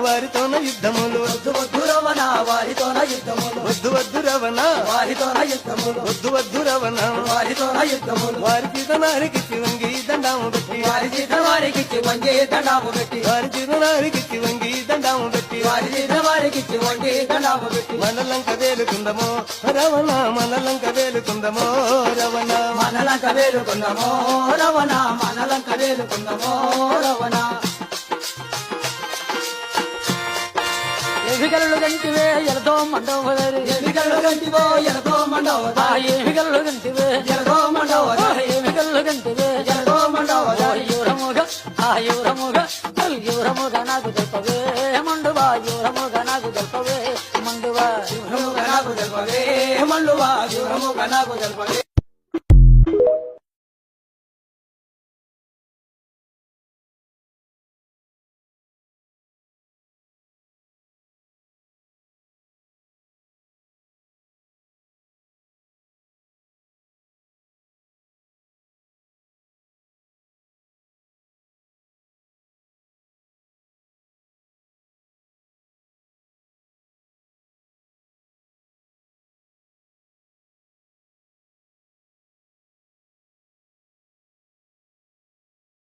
వారితోన యుద్ధములు వద్దు వద్దు రవణ వారితోన యుద్ధములు వద్దు వద్దు రవణ వారితోన యుద్ధములు వద్దు వద్దు రవణ వారితోన యుద్ధములు వారి చేత నారికిచ్చి వంగి దండాము పెట్టి వారి చేత వారికిచ్చి వంగి దండాము పెట్టి వారి చేత నారికిచ్చి వంగి దండాము పెట్టి వారి చేత వారికిచ్చి వంగి దండాము పెట్టి మనలంక వేలుకుందమో రవణ మనలంక వేలుకుందమో రవణ మనలంక వేలుకుందమో రవణ మనలంక వేలుకుందమో రవణ ఏమిగల్లు గంటివే ఎలతో మండవదరి ఎమిగల్లు గంటివో ఎలతో మండవదా ఏమిగల్లు గంటివే ఎలతో మండవదా ఏమిగల్లు గంటివే ఎలతో మండవదా యూరముగ నాకు తెలుపవే మండువా యూరముగ నాకు తెలుపవే మండువా యూరముగ నాకు తెలుపవే మండువా యూరముగ నాకు తెలుపవే